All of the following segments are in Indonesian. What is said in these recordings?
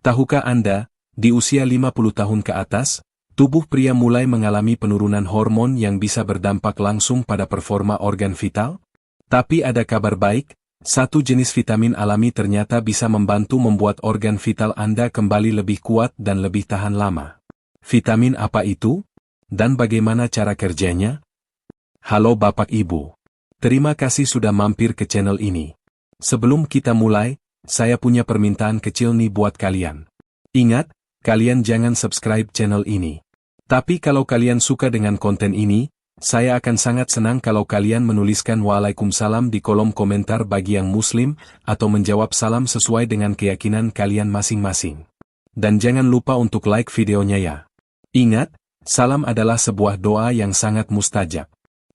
Tahukah Anda, di usia 50 tahun ke atas, tubuh pria mulai mengalami penurunan hormon yang bisa berdampak langsung pada performa organ vital? Tapi ada kabar baik, satu jenis vitamin alami ternyata bisa membantu membuat organ vital Anda kembali lebih kuat dan lebih tahan lama. Vitamin apa itu? Dan bagaimana cara kerjanya? Halo Bapak Ibu. Terima kasih sudah mampir ke channel ini. Sebelum kita mulai, saya punya permintaan kecil nih buat kalian. Ingat, kalian jangan subscribe channel ini. Tapi kalau kalian suka dengan konten ini, saya akan sangat senang kalau kalian menuliskan Waalaikumsalam di kolom komentar bagi yang Muslim, atau menjawab salam sesuai dengan keyakinan kalian masing-masing. Dan jangan lupa untuk like videonya ya. Ingat, salam adalah sebuah doa yang sangat mustajab.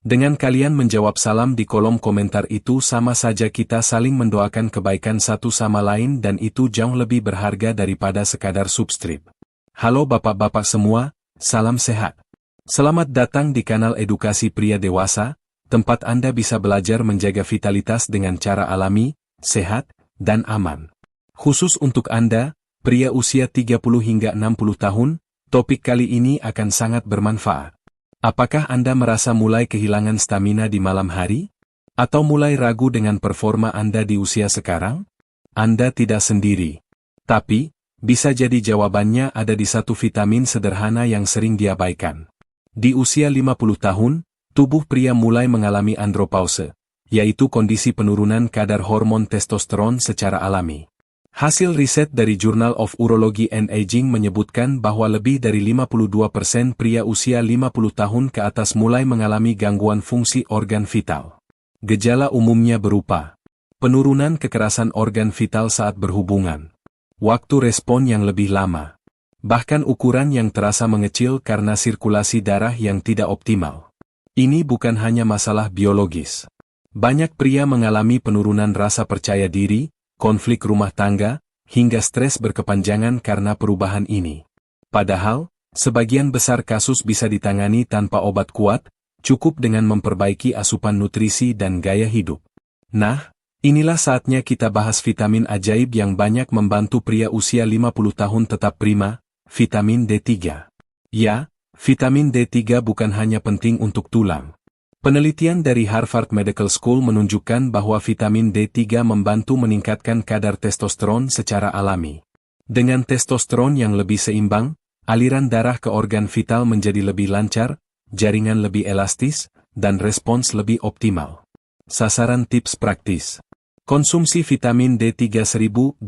Dengan kalian menjawab salam di kolom komentar itu sama saja kita saling mendoakan kebaikan satu sama lain dan itu jauh lebih berharga daripada sekadar subscribe. Halo bapak-bapak semua, salam sehat. Selamat datang di kanal Edukasi Pria Dewasa, tempat Anda bisa belajar menjaga vitalitas dengan cara alami, sehat, dan aman. Khusus untuk Anda, pria usia 30 hingga 60 tahun, topik kali ini akan sangat bermanfaat. Apakah Anda merasa mulai kehilangan stamina di malam hari? Atau mulai ragu dengan performa Anda di usia sekarang? Anda tidak sendiri. Tapi, bisa jadi jawabannya ada di satu vitamin sederhana yang sering diabaikan. Di usia 50 tahun, tubuh pria mulai mengalami andropause, yaitu kondisi penurunan kadar hormon testosteron secara alami. Hasil riset dari Journal of Urology and Aging menyebutkan bahwa lebih dari 52% pria usia 50 tahun ke atas mulai mengalami gangguan fungsi organ vital. Gejala umumnya berupa penurunan kekerasan organ vital saat berhubungan, waktu respon yang lebih lama, bahkan ukuran yang terasa mengecil karena sirkulasi darah yang tidak optimal. Ini bukan hanya masalah biologis. Banyak pria mengalami penurunan rasa percaya diri, konflik rumah tangga, hingga stres berkepanjangan karena perubahan ini. Padahal, sebagian besar kasus bisa ditangani tanpa obat kuat, cukup dengan memperbaiki asupan nutrisi dan gaya hidup. Nah, inilah saatnya kita bahas vitamin ajaib yang banyak membantu pria usia 50 tahun tetap prima, vitamin D3. Ya, vitamin D3 bukan hanya penting untuk tulang. Penelitian dari Harvard Medical School menunjukkan bahwa vitamin D3 membantu meningkatkan kadar testosteron secara alami. Dengan testosteron yang lebih seimbang, aliran darah ke organ vital menjadi lebih lancar, jaringan lebih elastis, dan respons lebih optimal. Sasaran tips praktis. Konsumsi vitamin D3 1000-2000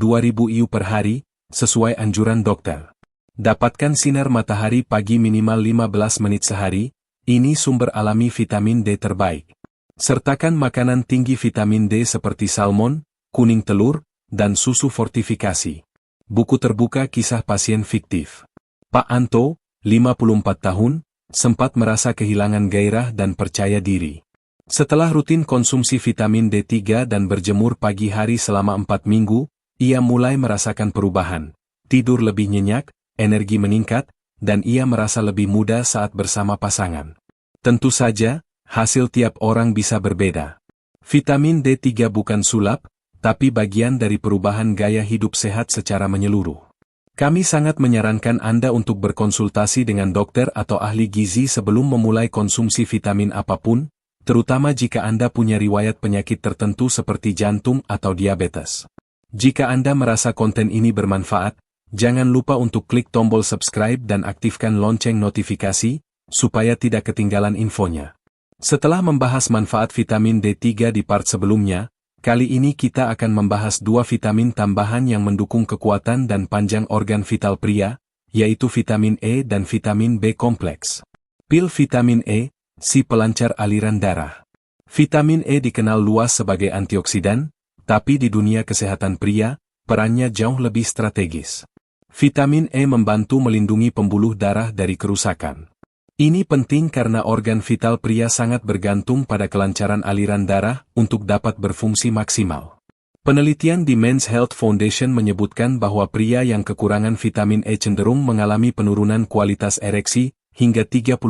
IU per hari, sesuai anjuran dokter. Dapatkan sinar matahari pagi minimal 15 menit sehari. Ini sumber alami vitamin D terbaik. Sertakan makanan tinggi vitamin D seperti salmon, kuning telur, dan susu fortifikasi. Buku terbuka kisah pasien fiktif. Pak Anto, 54 tahun, sempat merasa kehilangan gairah dan percaya diri. Setelah rutin konsumsi vitamin D3 dan berjemur pagi hari selama 4 minggu, ia mulai merasakan perubahan. Tidur lebih nyenyak, energi meningkat, dan ia merasa lebih muda saat bersama pasangan. Tentu saja, hasil tiap orang bisa berbeda. Vitamin D3 bukan sulap, tapi bagian dari perubahan gaya hidup sehat secara menyeluruh. Kami sangat menyarankan Anda untuk berkonsultasi dengan dokter atau ahli gizi sebelum memulai konsumsi vitamin apapun, terutama jika Anda punya riwayat penyakit tertentu seperti jantung atau diabetes. Jika Anda merasa konten ini bermanfaat, jangan lupa untuk klik tombol subscribe dan aktifkan lonceng notifikasi, supaya tidak ketinggalan infonya. Setelah membahas manfaat vitamin D3 di part sebelumnya, kali ini kita akan membahas dua vitamin tambahan yang mendukung kekuatan dan panjang organ vital pria, yaitu vitamin E dan vitamin B kompleks. Pil vitamin E, si pelancar aliran darah. Vitamin E dikenal luas sebagai antioksidan, tapi di dunia kesehatan pria, perannya jauh lebih strategis. Vitamin E membantu melindungi pembuluh darah dari kerusakan. Ini penting karena organ vital pria sangat bergantung pada kelancaran aliran darah untuk dapat berfungsi maksimal. Penelitian di Men's Health Foundation menyebutkan bahwa pria yang kekurangan vitamin E cenderung mengalami penurunan kualitas ereksi hingga 35%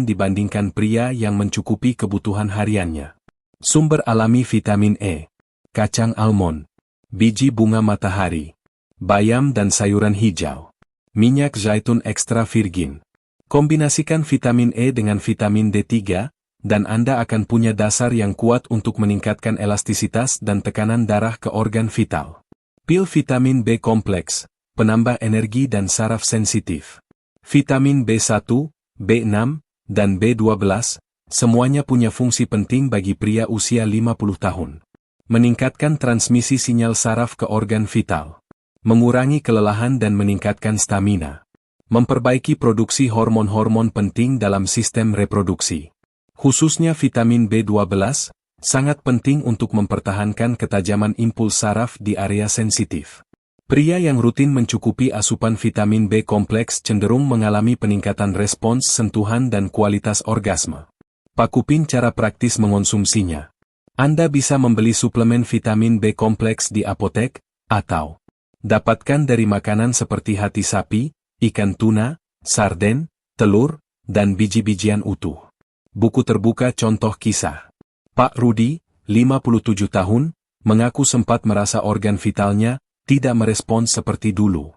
dibandingkan pria yang mencukupi kebutuhan hariannya. Sumber alami vitamin E. Kacang almond. Biji bunga matahari. bayam dan sayuran hijau. Minyak zaitun ekstra virgin. Kombinasikan vitamin E dengan vitamin D3, dan Anda akan punya dasar yang kuat untuk meningkatkan elastisitas dan tekanan darah ke organ vital. Pil vitamin B kompleks, penambah energi dan saraf sensitif. Vitamin B1, B6, dan B12, semuanya punya fungsi penting bagi pria usia 50 tahun. Meningkatkan transmisi sinyal saraf ke organ vital. Mengurangi kelelahan dan meningkatkan stamina. Memperbaiki produksi hormon-hormon penting dalam sistem reproduksi. Khususnya vitamin B12, sangat penting untuk mempertahankan ketajaman impuls saraf di area sensitif. Pria yang rutin mencukupi asupan vitamin B kompleks cenderung mengalami peningkatan respons sentuhan dan kualitas orgasme. Pakupin cara praktis mengonsumsinya. Anda bisa membeli suplemen vitamin B kompleks di apotek, atau dapatkan dari makanan seperti hati sapi, ikan tuna, sarden, telur, dan biji-bijian utuh. Buku terbuka contoh kisah. Pak Rudi, 57 tahun, mengaku sempat merasa organ vitalnya tidak merespons seperti dulu.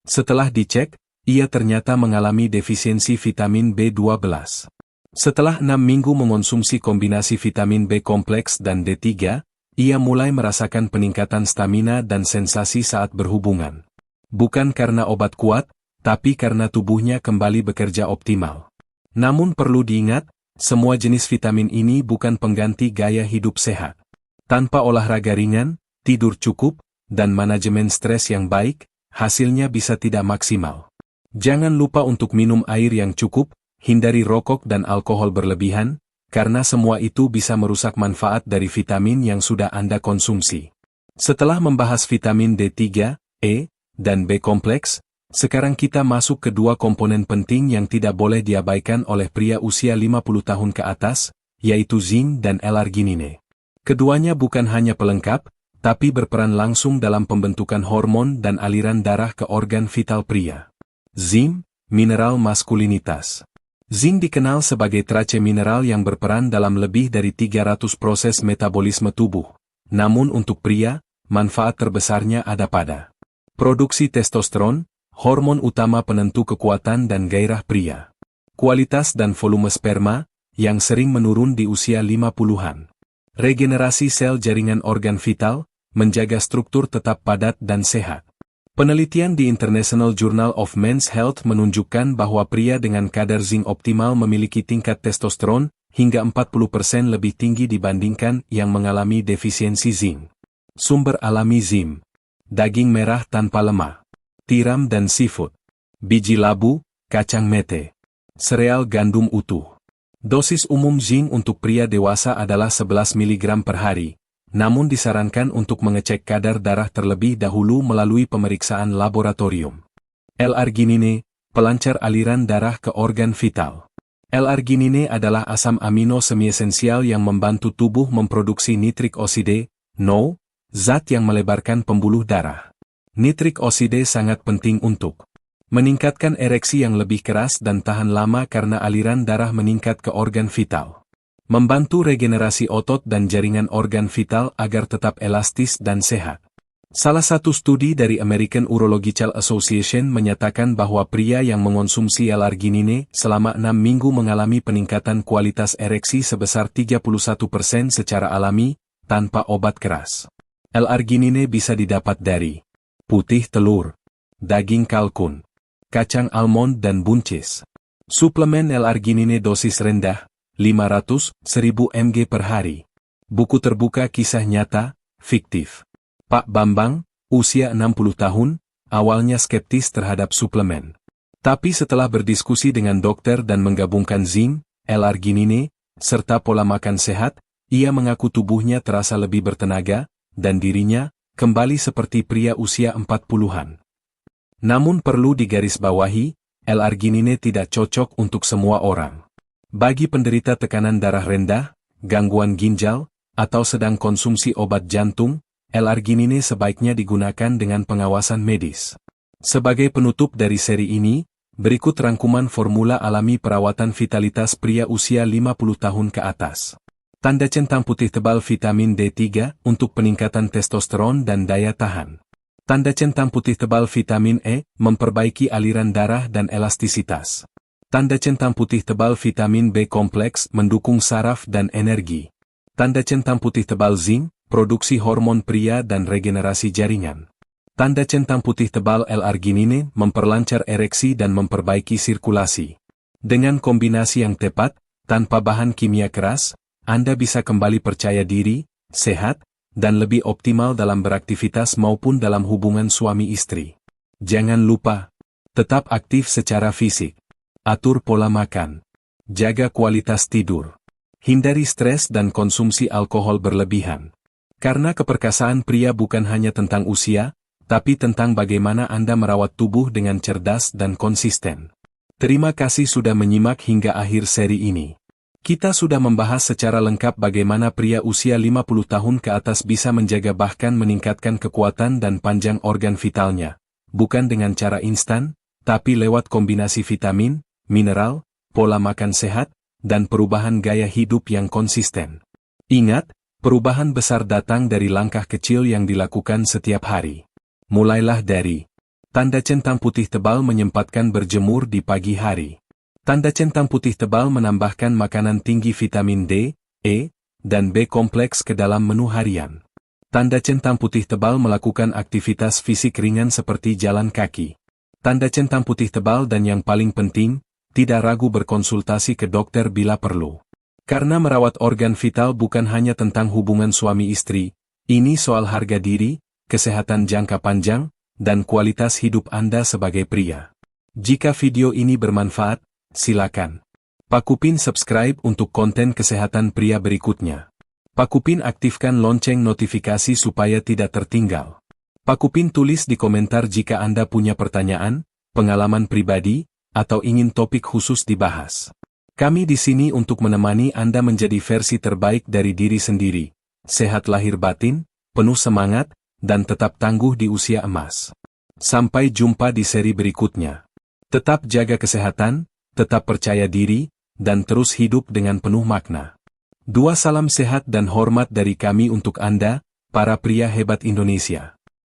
Setelah dicek, ia ternyata mengalami defisiensi vitamin B12. Setelah 6 minggu mengonsumsi kombinasi vitamin B kompleks dan D3, ia mulai merasakan peningkatan stamina dan sensasi saat berhubungan. Bukan karena obat kuat, tapi karena tubuhnya kembali bekerja optimal. Namun perlu diingat, semua jenis vitamin ini bukan pengganti gaya hidup sehat. Tanpa olahraga ringan, tidur cukup, dan manajemen stres yang baik, hasilnya bisa tidak maksimal. Jangan lupa untuk minum air yang cukup, hindari rokok dan alkohol berlebihan, karena semua itu bisa merusak manfaat dari vitamin yang sudah Anda konsumsi. Setelah membahas vitamin D3, E, dan B kompleks, sekarang kita masuk ke dua komponen penting yang tidak boleh diabaikan oleh pria usia 50 tahun ke atas, yaitu zinc dan L-arginine. Keduanya bukan hanya pelengkap, tapi berperan langsung dalam pembentukan hormon dan aliran darah ke organ vital pria. Zinc, mineral maskulinitas. Zinc dikenal sebagai trace mineral yang berperan dalam lebih dari 300 proses metabolisme tubuh. Namun untuk pria, manfaat terbesarnya ada pada produksi testosteron, hormon utama penentu kekuatan dan gairah pria. Kualitas dan volume sperma, yang sering menurun di usia 50-an. Regenerasi sel jaringan organ vital, menjaga struktur tetap padat dan sehat. Penelitian di International Journal of Men's Health menunjukkan bahwa pria dengan kadar zinc optimal memiliki tingkat testosteron hingga 40% lebih tinggi dibandingkan yang mengalami defisiensi zinc. Sumber alami zinc. Daging merah tanpa lemak. Tiram dan seafood. Biji labu, kacang mete. Sereal gandum utuh. Dosis umum zinc untuk pria dewasa adalah 11 mg per hari, namun disarankan untuk mengecek kadar darah terlebih dahulu melalui pemeriksaan laboratorium. L-arginine, pelancar aliran darah ke organ vital. L-arginine adalah asam amino semi-esensial yang membantu tubuh memproduksi nitrik oksida, NO, zat yang melebarkan pembuluh darah. Nitrik oksida sangat penting untuk meningkatkan ereksi yang lebih keras dan tahan lama karena aliran darah meningkat ke organ vital. Membantu regenerasi otot dan jaringan organ vital agar tetap elastis dan sehat. Salah satu studi dari American Urological Association menyatakan bahwa pria yang mengonsumsi L-arginine selama 6 minggu mengalami peningkatan kualitas ereksi sebesar 31% secara alami, tanpa obat keras. L-arginine bisa didapat dari putih telur, daging kalkun, kacang almond dan buncis. Suplemen L-arginine dosis rendah, 500-1000 mg per hari. Buku terbuka kisah nyata, fiktif. Pak Bambang, usia 60 tahun, awalnya skeptis terhadap suplemen. Tapi setelah berdiskusi dengan dokter dan menggabungkan zinc, L-arginine, serta pola makan sehat, ia mengaku tubuhnya terasa lebih bertenaga, dan dirinya kembali seperti pria usia 40-an. Namun perlu digarisbawahi, L-arginine tidak cocok untuk semua orang. Bagi penderita tekanan darah rendah, gangguan ginjal, atau sedang konsumsi obat jantung, L-arginine sebaiknya digunakan dengan pengawasan medis. Sebagai penutup dari seri ini, berikut rangkuman formula alami perawatan vitalitas pria usia 50 tahun ke atas. Tanda centang putih tebal vitamin D3 untuk peningkatan testosteron dan daya tahan. Tanda centang putih tebal vitamin E, memperbaiki aliran darah dan elastisitas. Tanda centang putih tebal vitamin B kompleks, mendukung saraf dan energi. Tanda centang putih tebal zinc, produksi hormon pria dan regenerasi jaringan. Tanda centang putih tebal L-arginine, memperlancar ereksi dan memperbaiki sirkulasi. Dengan kombinasi yang tepat, tanpa bahan kimia keras, Anda bisa kembali percaya diri, sehat, dan lebih optimal dalam beraktivitas maupun dalam hubungan suami istri. Jangan lupa, tetap aktif secara fisik. Atur pola makan. Jaga kualitas tidur. Hindari stres dan konsumsi alkohol berlebihan. Karena keperkasaan pria bukan hanya tentang usia, tapi tentang bagaimana Anda merawat tubuh dengan cerdas dan konsisten. Terima kasih sudah menyimak hingga akhir seri ini. Kita sudah membahas secara lengkap bagaimana pria usia 50 tahun ke atas bisa menjaga bahkan meningkatkan kekuatan dan panjang organ vitalnya. Bukan dengan cara instan, tapi lewat kombinasi vitamin, mineral, pola makan sehat, dan perubahan gaya hidup yang konsisten. Ingat, perubahan besar datang dari langkah kecil yang dilakukan setiap hari. Mulailah dari tanda centang putih tebal menyempatkan berjemur di pagi hari. Tanda centang putih tebal menambahkan makanan tinggi vitamin D, E, dan B kompleks ke dalam menu harian. Tanda centang putih tebal melakukan aktivitas fisik ringan seperti jalan kaki. Tanda centang putih tebal dan yang paling penting, tidak ragu berkonsultasi ke dokter bila perlu. Karena merawat organ vital bukan hanya tentang hubungan suami istri, ini soal harga diri, kesehatan jangka panjang, dan kualitas hidup Anda sebagai pria. Jika video ini bermanfaat, silakan Pak Upin subscribe untuk konten kesehatan pria berikutnya. Pak Upin aktifkan lonceng notifikasi supaya tidak tertinggal. Pak Upin tulis di komentar jika Anda punya pertanyaan, pengalaman pribadi, atau ingin topik khusus dibahas. Kami di sini untuk menemani Anda menjadi versi terbaik dari diri sendiri, sehat lahir batin, penuh semangat, dan tetap tangguh di usia emas. Sampai jumpa di seri berikutnya. Tetap jaga kesehatan, tetap percaya diri, dan terus hidup dengan penuh makna. Dua salam sehat dan hormat dari kami untuk Anda, para pria hebat Indonesia.